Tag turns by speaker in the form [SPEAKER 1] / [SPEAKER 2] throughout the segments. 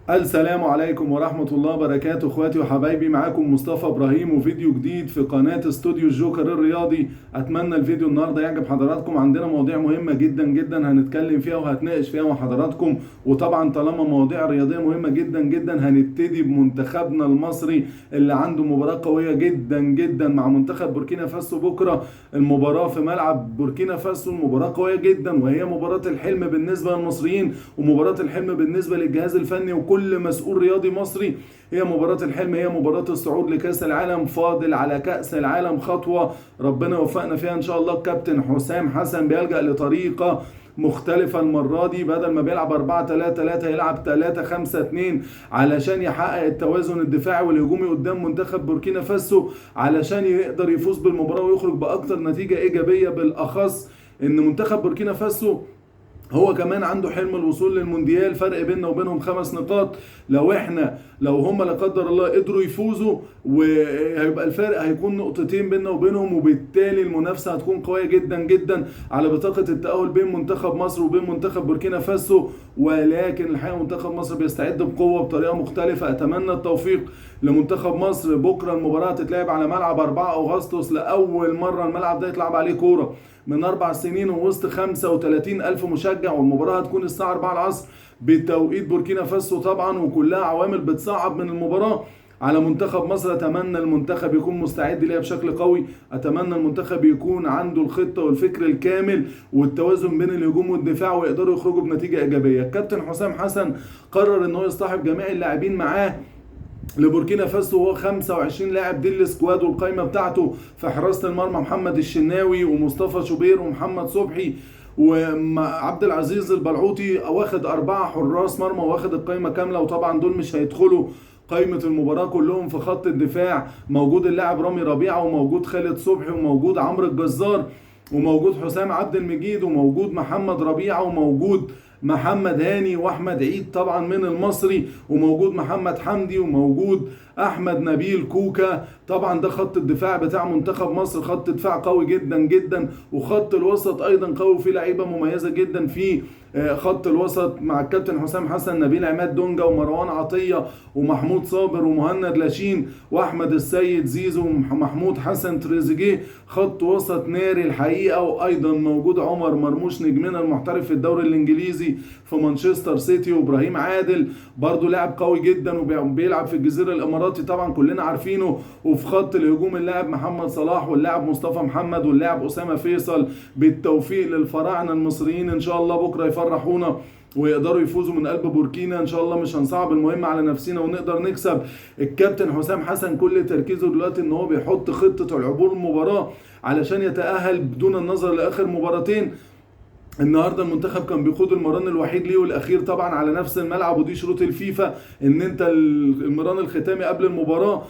[SPEAKER 1] السلام عليكم ورحمة الله وبركاته اخواتي وحبايبي، معاكم مصطفى ابراهيم وفيديو جديد في قناة استوديو الجوكر الرياضي. اتمنى الفيديو النهاردة يعجب حضراتكم. عندنا مواضيع مهمة جدا جدا هنتكلم فيها وهتناقش فيها مع حضراتكم، وطبعا طالما مواضيع رياضية مهمة جدا جدا هنبتدي بمنتخبنا المصري اللي عنده مباراة قوية جدا جدا مع منتخب بوركينا فاسو بكرة. المباراة في ملعب بوركينا فاسو، مباراة قوية جدا وهي مباراة الحلم بالنسبة للمصريين ومباراة الحلم بالنسبة للجهاز الفني وكل مسؤول رياضي مصري. هي مباراة الحلم، هي مباراة الصعود لكأس العالم. فاضل على كأس العالم خطوة، ربنا يوفقنا فيها ان شاء الله. الكابتن حسام حسن بيلجأ لطريقة مختلفة المرة دي، بدل ما بيلعب 4-3-3 يلعب 3-5-2 علشان يحقق التوازن الدفاعي والهجومي قدام منتخب بوركينا فاسو، علشان يقدر يفوز بالمباراة ويخرج بأكتر نتيجة إيجابية. بالأخص إن منتخب بوركينا فاسو هو كمان عنده حلم الوصول للمونديال، فرق بيننا وبينهم 5 نقاط. لو هم لا قدر الله قدروا يفوزوا، وهيبقى الفرق هيكون نقطتين بيننا وبينهم، وبالتالي المنافسة هتكون قوية جدا جدا على بطاقة التأهل بين منتخب مصر وبين منتخب بوركينا فاسو. ولكن الحقيقة منتخب مصر بيستعد بقوة بطريقة مختلفة. أتمنى التوفيق لمنتخب مصر. بكرة المباراة هتتلعب على ملعب 4 أغسطس، لأول مرة الملعب ده يتلعب عليه كورة من 4 سنين، ووسط 35 ألف مشجع. والمباراة هتكون الساعة 4 العصر بتوقيت بوركينا فاسو طبعا، وكلها عوامل بتصعب من المباراة على منتخب مصر. أتمنى المنتخب يكون مستعد ليها بشكل قوي، أتمنى المنتخب يكون عنده الخطة والفكر الكامل والتوازن بين الهجوم والدفاع ويقدروا يخرجوا بنتيجة إيجابية. الكابتن حسام حسن قرر إن هو يصطحب جميع اللاعبين معاه لبوركينا فاسو، وهو 25 لاعب. دي السكواد والقائمه بتاعته. في حراسه المرمى محمد الشناوي ومصطفى شوبير ومحمد صبحي وعبد العزيز البلعوطي، واخد 4 حراس مرمى واخد القائمه كامله. وطبعا دول مش هيدخلوا قائمة المباراة كلهم. في خط الدفاع موجود اللاعب رامي ربيعة، وموجود خالد صبحي، وموجود عمرو الجزار، وموجود حسام عبد المجيد، وموجود محمد ربيعة، وموجود محمد هاني، واحمد عيد طبعا من المصري، وموجود محمد حمدي، وموجود احمد نبيل كوكا. طبعا ده خط الدفاع بتاع منتخب مصر، خط دفاع قوي جدا جدا. وخط الوسط ايضا قوي، فيه لعيبه مميزه جدا في خط الوسط مع الكابتن حسام حسن: نبيل عماد دونجا، ومروان عطيه، ومحمود صابر، ومهند لاشين، واحمد السيد زيزو، ومحمود حسن تريزيجيه. خط وسط ناري الحقيقه. وايضا موجود عمر مرموش نجمنا المحترف في الدوري الانجليزي في مانشستر سيتي، وابراهيم عادل برضو لاعب قوي جدا وبيلعب في الجزيره الاماراتي طبعا كلنا عارفينه. وفي خط الهجوم اللاعب محمد صلاح، واللاعب مصطفى محمد، واللاعب اسامه فيصل. بالتوفيق للفراعنه المصريين ان شاء الله، بكره يفرحونا ويقدروا يفوزوا من قلب بوركينا ان شاء الله. مش هنصعب المهمه على نفسنا ونقدر نكسب. الكابتن حسام حسن كل تركيزه دلوقتي ان هو بيحط خطه العبور المباراه علشان يتاهل بدون النظر لاخر مباراتين. النهارده المنتخب كان بيخوض المران الوحيد ليه والاخير طبعا على نفس الملعب، ودي شروط الفيفا ان انت المران الختامي قبل المباراه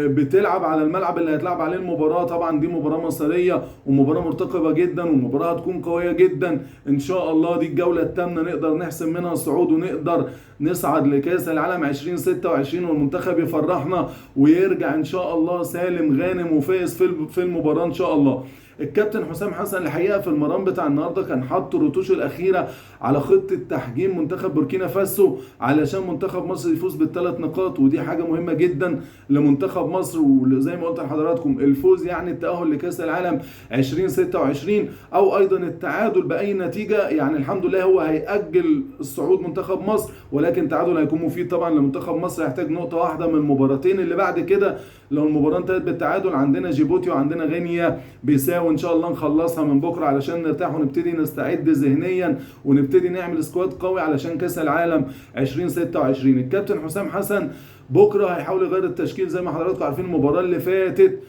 [SPEAKER 1] بتلعب على الملعب اللي هيتلعب عليه المباراه. طبعا دي مباراه مصيريه ومباراه مرتقبه جدا، ومباراه هتكون قويه جدا ان شاء الله. دي الجوله الثامنه نقدر نحسم منها الصعود ونقدر نصعد لكاس العالم 2026، والمنتخب يفرحنا ويرجع ان شاء الله سالم غانم وفايز في المباراه ان شاء الله. الكابتن حسام حسن الحقيقه في المران بتاع النهارده كان حط الرتوش الاخيره على خطه تحجيم منتخب بوركينا فاسو علشان منتخب مصر يفوز بال3 نقاط، ودي حاجه مهمه جدا لمنتخب مصر. وزي ما قلت لحضراتكم الفوز يعني التاهل لكاس العالم 2026، او ايضا التعادل باي نتيجه. يعني الحمد لله هو هيأجل الصعود منتخب مصر، ولكن تعادل هيكون مفيد طبعا لمنتخب مصر. يحتاج نقطه واحده من المباراتين اللي بعد كده. لو المباراه انتهت بالتعادل عندنا جيبوتي وعندنا غينيا بيساو ان شاء الله نخلصها من بكره علشان نرتاح ونبتدي نستعد ذهنيا ونبتدي نعمل سكواد قوي علشان كاس العالم 2026. الكابتن حسام حسن بكره هيحاول يغير التشكيل. زي ما حضراتكم عارفين المباراه اللي فاتت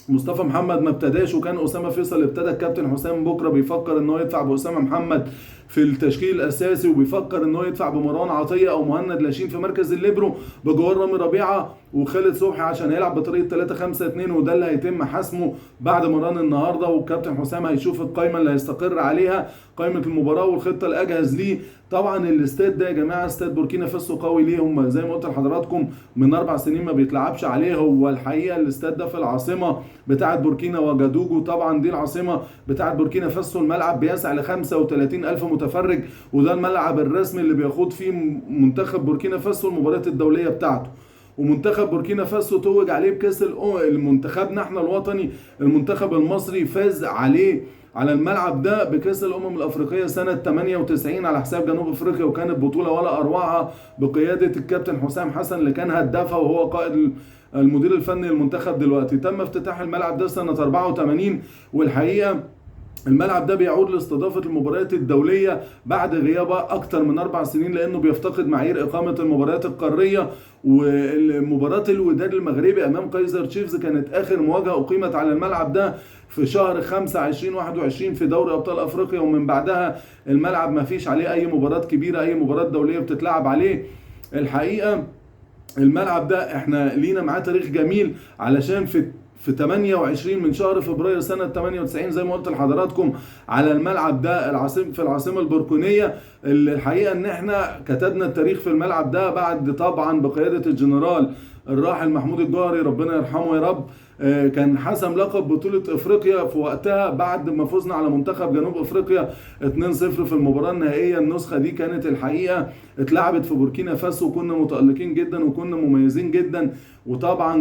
[SPEAKER 1] مصطفى محمد ما ابتداش وكان اسامه فيصل ابتدى. الكابتن حسام بكره بيفكر ان هو يدفع باسامه محمد في التشكيل الاساسي، وبيفكر ان هو يدفع بمروان عطيه او مهند لاشين في مركز الليبرو بجوار رامي ربيعه وخالد صبحي عشان هيلعب بطريقه 3-5-2، وده اللي هيتم حسمه بعد مران النهارده. والكابتن حسام هيشوف القائمه اللي هيستقر عليها قائمه المباراه والخطه الاجهز ليه. طبعا الاستاد ده يا جماعه استاد بوركينا فاسو قوي ليه؟ هم زي ما قلت لحضراتكم من 4 سنين ما بيتلعبش عليه. هو الحقيقه الاستاد ده في العاصمه بتاعه بوركينا وجادوجو، طبعا دي العاصمه بتاعه بوركينا فاسو. الملعب بيسع ل 35,000 متفرج، وده الملعب الرسمي اللي بيخوض فيه منتخب بوركينا فاسو المباريات الدوليه بتاعته. ومنتخب بوركينا فاسو توج عليه بكاس منتخبنا احنا الوطني، المنتخب المصري فاز عليه على الملعب ده بكاس الامم الافريقيه سنه 98 على حساب جنوب افريقيا، وكانت بطوله ولا اروعها بقياده الكابتن حسام حسن اللي كان هدافها وهو قائد المدير الفني للمنتخب دلوقتي. تم افتتاح الملعب ده سنه 84، والحقيقه الملعب ده بيعود لاستضافة المباريات الدولية بعد غياب أكتر من 4 سنين، لأنه بيفتقد معايير إقامة المباريات القارية. ومباراة الوداد المغربي أمام كايزر تشيفز كانت آخر مواجهة أقيمت على الملعب ده في شهر 5 2021 في دوري أبطال أفريقيا، ومن بعدها الملعب ما فيش عليه أي مباراة كبيرة، أي مباراة دولية بتتلعب عليه. الحقيقة الملعب ده احنا لينا معاه تاريخ جميل، علشان في 28 من شهر فبراير سنة 98 زي ما قلت لحضراتكم على الملعب ده في العاصمة البركونية. الحقيقة ان احنا كتبنا التاريخ في الملعب ده بعد طبعا بقيادة الجنرال الراحل محمود الجوهري ربنا يرحمه يا رب. كان حسم لقب بطولة افريقيا في وقتها بعد ما فزنا على منتخب جنوب افريقيا 2-0 في المباراة النهائية. النسخة دي كانت الحقيقة اتلعبت في بوركينا فاسو، وكنا متألقين جدا وكنا مميزين جدا، وطبعا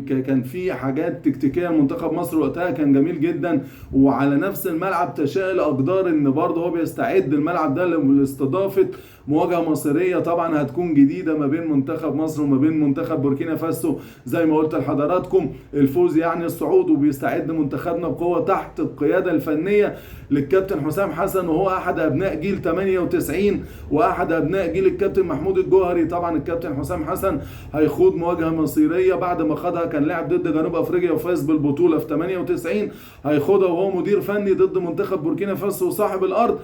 [SPEAKER 1] كان في حاجات تكتيكية لمنتخب مصر وقتها كان جميل جدا. وعلى نفس الملعب تشاء الاقدار ان برضه هو بيستعد الملعب ده لاستضافة مواجهة مصرية طبعا هتكون جديدة ما بين منتخب مصر وما بين منتخب بوركينا فاسو. زي ما قلت لحضراتكم الفوز يعني الصعود، وبيستعد منتخبنا بقوة تحت القيادة الفنية للكابتن حسام حسن، وهو احد ابناء جيل 98 واحد ابناء جيل الكابتن محمود الجوهري. طبعا الكابتن حسام حسن هيخوض مواجهة مصيرية بعد ما خاضها، كان لاعب ضد جنوب افريقيا وفاز بالبطولة في 98، هيخوضها وهو مدير فني ضد منتخب بوركينا فاسو صاحب الارض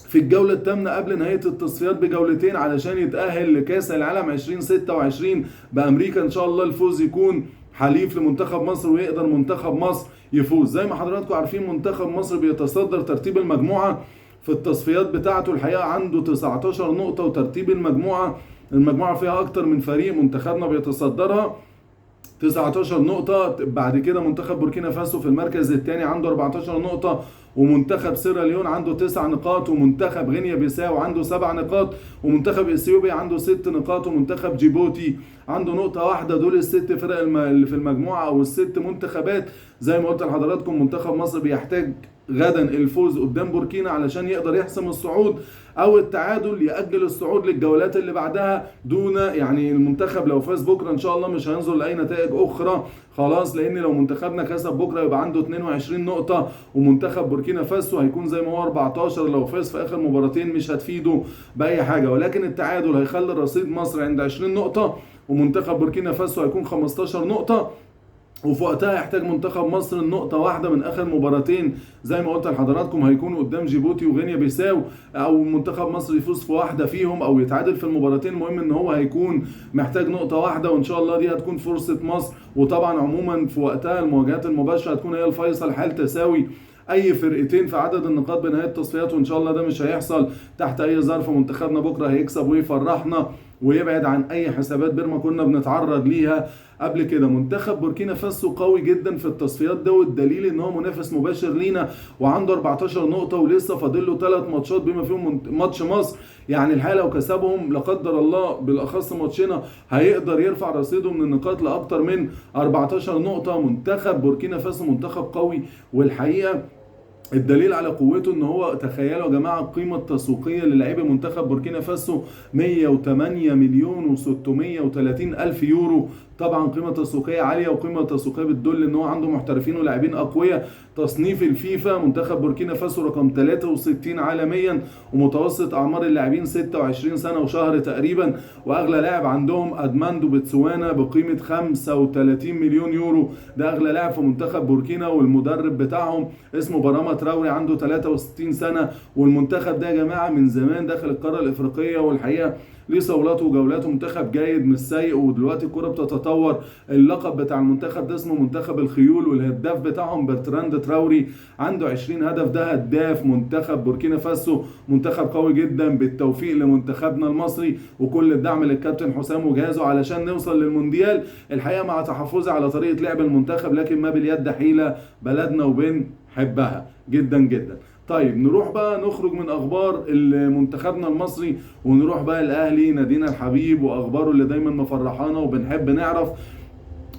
[SPEAKER 1] في الجولة الثامنة قبل نهاية التصفيات بجولتين علشان يتأهل لكأس العالم 2026 بأمريكا. إن شاء الله الفوز يكون حليف لمنتخب مصر ويقدر منتخب مصر يفوز. زي ما حضراتكم عارفين منتخب مصر بيتصدر ترتيب المجموعة في التصفيات بتاعته، الحقيقة عنده 19 نقطة، وترتيب المجموعة فيها أكتر من فريق، منتخبنا بيتصدرها 19 نقطة. بعد كده منتخب بوركينا فاسو في المركز الثاني عنده 14 نقطة، ومنتخب سيراليون عنده 9 نقاط، ومنتخب غينيا بيساو عنده 7 نقاط، ومنتخب اثيوبيا عنده 6 نقاط، ومنتخب جيبوتي عنده نقطة واحدة. دول الست فرق اللي في المجموعة او الست منتخبات. زي ما قلت لحضراتكم منتخب مصر بيحتاج غدا الفوز قدام بوركينا علشان يقدر يحسم الصعود، او التعادل يأجل الصعود للجولات اللي بعدها. دون يعني المنتخب لو فاز بكره ان شاء الله مش هينظر لاي نتائج اخرى خلاص، لان لو منتخبنا كسب بكره يبقى عنده 22 نقطه، ومنتخب بوركينا فاسو هيكون زي ما هو 14. لو فاز في اخر مباراتين مش هتفيده باي حاجه، ولكن التعادل هيخلي رصيد مصر عند 20 نقطه، ومنتخب بوركينا فاسو هيكون 15 نقطه. وفي وقتها يحتاج منتخب مصر النقطة واحدة من آخر مباراتين زي ما قلت لحضراتكم هيكونوا قدام جيبوتي وغينيا بيساو، أو منتخب مصر يفوز في واحدة فيهم أو يتعادل في المباراتين. المهم إن هو هيكون محتاج نقطة واحدة، وإن شاء الله دي هتكون فرصة مصر. وطبعا عموما في وقتها المواجهات المباشرة هتكون هي الفيصل، حال تساوي اي فرقتين في عدد النقاط بنهايه التصفيات، وان شاء الله ده مش هيحصل تحت اي ظرف. منتخبنا بكره هيكسب ويفرحنا ويبعد عن اي حسابات بيرما كنا بنتعرض ليها قبل كده. منتخب بوركينا فاسو قوي جدا في التصفيات ده، والدليل ان هو منافس مباشر لينا وعنده 14 نقطه ولسه فاضل له 3 ماتشات بما فيهم ماتش مصر. يعني الحقيقه لو كسبهم لا قدر الله بالاخص ماتشنا هيقدر يرفع رصيده من النقاط لاكتر من 14 نقطه. منتخب بوركينا فاسو منتخب قوي، والحقيقه الدليل على قوته ان هو تخيلوا يا جماعه القيمه التسويقيه للاعبي منتخب بوركينا فاسو 108 مليون و630 الف يورو. طبعا قيمه تسويقيه عاليه، وقيمه تسويقيه بتدل ان هو عنده محترفين ولاعبين اقوياء. تصنيف الفيفا منتخب بوركينا فاسو رقم 63 عالميا، ومتوسط اعمار اللاعبين 26 سنه وشهر تقريبا، واغلى لاعب عندهم ادماندو بتسوانا بقيمه 35 مليون يورو. ده اغلى لاعب في منتخب بوركينا، والمدرب بتاعهم اسمه براما تراوري عنده 63 سنه. والمنتخب ده يا جماعه من زمان داخل القاره الافريقيه، والحقيقه ليه صولاته وجولاته، منتخب جيد مش سيء، ودلوقتي الكرة بتتطور. اللقب بتاع المنتخب ده اسمه منتخب الخيول، والهداف بتاعهم برتراند تراوري عنده 20 هدف، ده هداف منتخب بوركينا فاسو. منتخب قوي جدا. بالتوفيق لمنتخبنا المصري، وكل الدعم للكابتن حسام وجهازه علشان نوصل للمونديال. الحقيقة مع تحفظي على طريقة لعب المنتخب، لكن ما باليد حيلة، بلدنا وبنحبها جدا جدا. طيب نروح بقى نخرج من اخبار منتخبنا المصري ونروح بقى الاهلي نادينا الحبيب واخباره اللي دايما مفرحانا وبنحب نعرف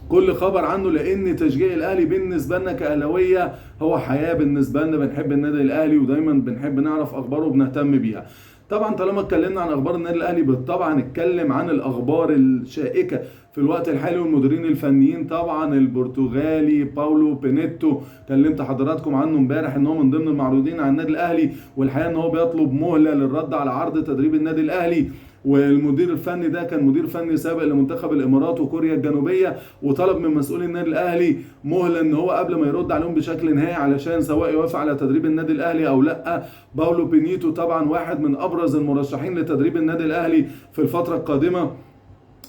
[SPEAKER 1] كل خبر عنه، لان تشجيع الاهلي بالنسبه لنا كاهلاويه هو حياه بالنسبه لنا. بنحب النادي الاهلي ودايما بنحب نعرف اخباره وبنهتم بيها. طبعا طالما اتكلمنا عن اخبار النادي الاهلي بالطبع نتكلم عن الاخبار الشائكه في الوقت الحالي والمديرين الفنيين. طبعا البرتغالي باولو بينيتو كلمت حضراتكم عنه امبارح ان هو من ضمن المعروضين على النادي الاهلي، والحقيقه ان هو بيطلب مهله للرد على عرض تدريب النادي الاهلي. والمدير الفني ده كان مدير فني سابق لمنتخب الامارات وكوريا الجنوبيه، وطلب من مسؤولي النادي الاهلي مهله ان هو قبل ما يرد عليهم بشكل نهائي علشان سواء يوافق على تدريب النادي الاهلي او لا. باولو بينيتو طبعا واحد من ابرز المرشحين لتدريب النادي الاهلي في الفتره القادمه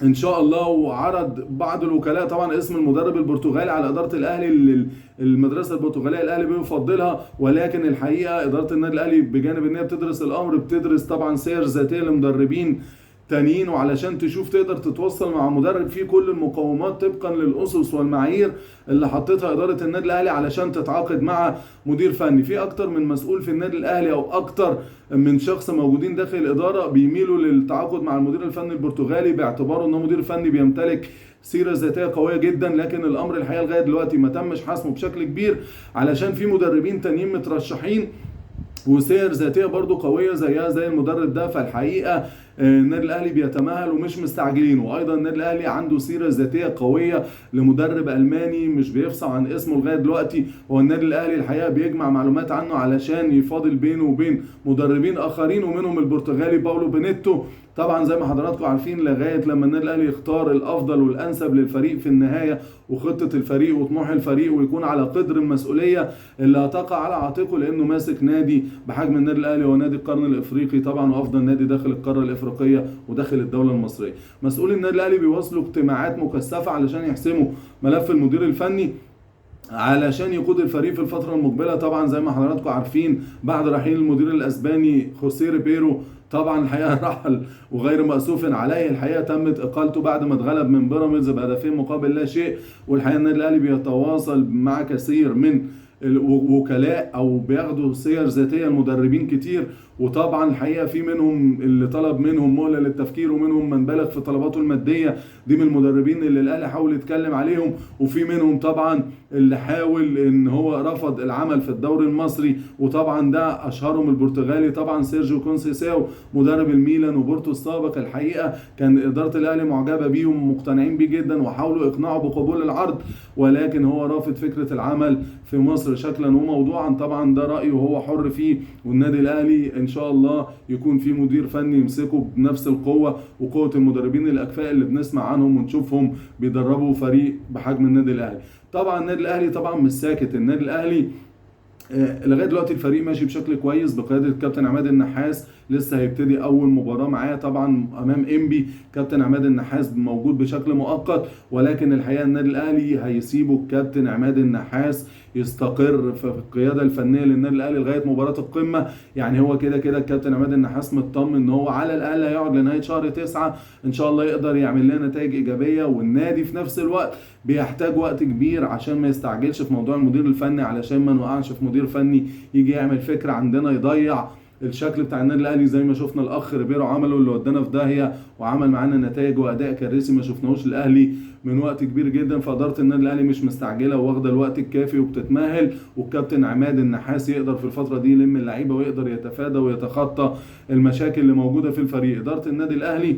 [SPEAKER 1] ان شاء الله. وعرض بعض الوكلاء طبعا اسم المدرب البرتغالي على اداره الاهلي، المدرسه البرتغاليه الاهلي بيفضلها، ولكن الحقيقه اداره النادي الاهلي بجانب ان هي بتدرس الامر بتدرس طبعا سير ذاتيه لمدربين تانيين، وعلشان تشوف تقدر تتوصل مع مدرب فيه كل المقومات طبقا للاسس والمعايير اللي حطتها اداره النادي الاهلي علشان تتعاقد مع مدير فني. في اكتر من مسؤول في النادي الاهلي او اكتر من شخص موجودين داخل الاداره بيميلوا للتعاقد مع المدير الفني البرتغالي باعتباره انه مدير فني بيمتلك سيره ذاتيه قويه جدا، لكن الامر الحقيقه لغايه دلوقتي ما تمش حسمه بشكل كبير علشان في مدربين تانيين مترشحين وسير ذاتيه برضو قويه زيها زي المدرب ده. فالحقيقه النادي الاهلي بيتمهل ومش مستعجلين. وايضا النادي الاهلي عنده سيره ذاتيه قويه لمدرب الماني مش بيفصح عن اسمه لغايه دلوقتي. هو النادي الاهلي الحقيقه بيجمع معلومات عنه علشان يفاضل بينه وبين مدربين اخرين، ومنهم البرتغالي باولو بينيتو. طبعا زي ما حضراتكم عارفين لغايه لما النادي الاهلي يختار الافضل والانسب للفريق في النهايه وخطه الفريق وطموح الفريق ويكون على قدر المسؤوليه اللي هتقع على عاتقه، لانه ماسك نادي بحجم النادي الاهلي ونادي القرن الافريقي طبعا وافضل نادي داخل القاره الافريقيه وداخل الدوله المصريه. مسؤولي النادي الاهلي بيواصلوا اجتماعات مكثفه علشان يحسموا ملف المدير الفني علشان يقود الفريق في الفترة المقبلة. طبعا زي ما حضراتكم عارفين بعد رحيل المدير الاسباني خوسيه ريبيرو طبعا الحقيقة رحل وغير مأسوف عليه. الحقيقة تمت اقالته بعد ما اتغلب من بيراميدز بهدفين مقابل لا شيء. والحقيقة النادي الاهلي بيتواصل مع كثير من الوكلاء او بياخدوا سير ذاتيه لمدربين كتير، وطبعا الحقيقه في منهم اللي طلب منهم مهله للتفكير ومنهم من بلغ في طلباته الماديه دي من المدربين اللي الاهلي حاول يتكلم عليهم، وفي منهم طبعا اللي حاول ان هو رفض العمل في الدوري المصري. وطبعا ده اشهرهم البرتغالي طبعا سيرجيو كونسيساو مدرب الميلان وبورتو السابق. الحقيقه كان اداره الاهلي معجبه بيه ومقتنعين بيه جدا وحاولوا اقناعه بقبول العرض، ولكن هو رافض فكره العمل في مصر شكلا وموضوعا. طبعا ده رايه وهو حر فيه، والنادي الاهلي ان شاء الله يكون في مدير فني يمسكه بنفس القوه وقوه المدربين الاكفاء اللي بنسمع عنهم ونشوفهم بيدربوا فريق بحجم النادي الاهلي. طبعا النادي الاهلي طبعا مش ساكت. النادي الاهلي لغايه دلوقتي الفريق ماشي بشكل كويس بقياده الكابتن عماد النحاس. لسه هيبتدي اول مباراه معاه طبعا امام انبي. كابتن عماد النحاس موجود بشكل مؤقت، ولكن الحقيقه النادي الاهلي هيسيبه الكابتن عماد النحاس يستقر في القياده الفنيه للنادي الاهلي لغايه مباراه القمه. يعني هو كده كده الكابتن عماد النحاس مطمن ان هو على الاقل هيقعد لنهايه شهر 9 ان شاء الله يقدر يعمل لنا نتائج ايجابيه. والنادي في نفس الوقت بيحتاج وقت كبير عشان ما يستعجلش في موضوع المدير الفني، علشان ما نوقعش في مدير فني يجي يعمل فكره عندنا يضيع الشكل بتاع النادي الاهلي زي ما شفنا الاخ ريبيرو عمله اللي ودانا في داهيه وعمل معانا نتائج واداء كارثي ما شفناهوش الاهلي من وقت كبير جدا. فاداره النادي الاهلي مش مستعجله واخده الوقت الكافي وبتتمهل، والكابتن عماد النحاس يقدر في الفتره دي يلم اللعيبه ويقدر يتفادى ويتخطى المشاكل اللي موجوده في الفريق. اداره النادي الاهلي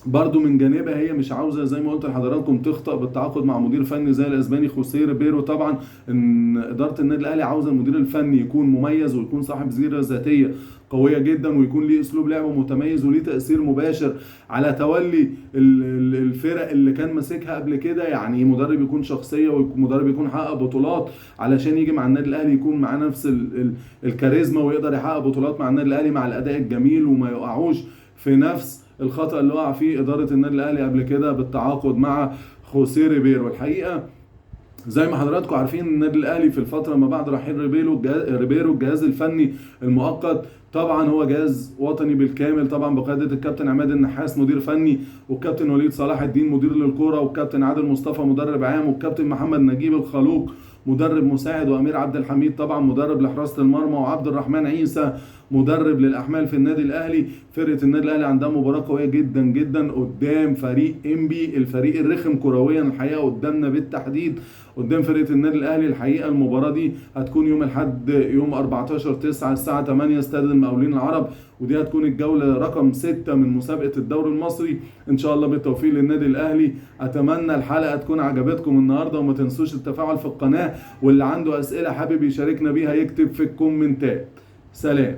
[SPEAKER 1] برضو من جانبها هي مش عاوزه زي ما قلت لحضراتكم تخطئ بالتعاقد مع مدير فني زي الاسباني خوسيه ريبيرو. طبعا ان اداره النادي الاهلي عاوزه المدير الفني يكون مميز ويكون صاحب سيره ذاتيه قويه جدا ويكون ليه اسلوب لعب متميز وليه تاثير مباشر على تولي الفرق اللي كان ماسكها قبل كده. يعني مدرب يكون شخصيه ومدرب يكون حقق بطولات علشان يجي مع النادي الاهلي يكون معاه نفس الكاريزما ويقدر يحقق بطولات مع النادي الاهلي مع الاداء الجميل وما يقعوش في نفس الخطأ اللي وقع فيه إدارة النادي الأهلي قبل كده بالتعاقد مع خوسيه ريبيرو. الحقيقة زي ما حضراتكم عارفين النادي الاهلي في الفتره ما بعد رحيل ريبيرو الجهاز الفني المؤقت طبعا هو جهاز وطني بالكامل، طبعا بقياده الكابتن عماد النحاس مدير فني، والكابتن وليد صلاح الدين مدير للكوره، والكابتن عادل مصطفى مدرب عام، والكابتن محمد نجيب الخلوق مدرب مساعد، وامير عبد الحميد طبعا مدرب لحراسه المرمى، وعبد الرحمن عيسى مدرب للاحمال في النادي الاهلي. فرقه النادي الاهلي عندها مباراه قويه جدا جدا قدام فريق انبي، الفريق الرخم كرويا الحقيقه قدامنا بالتحديد، قدام فرقه النادي الاهلي. الحقيقه المباراه دي هتكون يوم الاحد يوم 14/9 الساعه 8 استاد المقاولين العرب، ودي هتكون الجوله رقم 6 من مسابقه الدوري المصري. ان شاء الله بالتوفيق للنادي الاهلي. اتمنى الحلقه تكون عجبتكم النهارده، وما تنسوش التفاعل في القناه، واللي عنده اسئله حابب يشاركنا بيها يكتب في الكومنتات. سلام.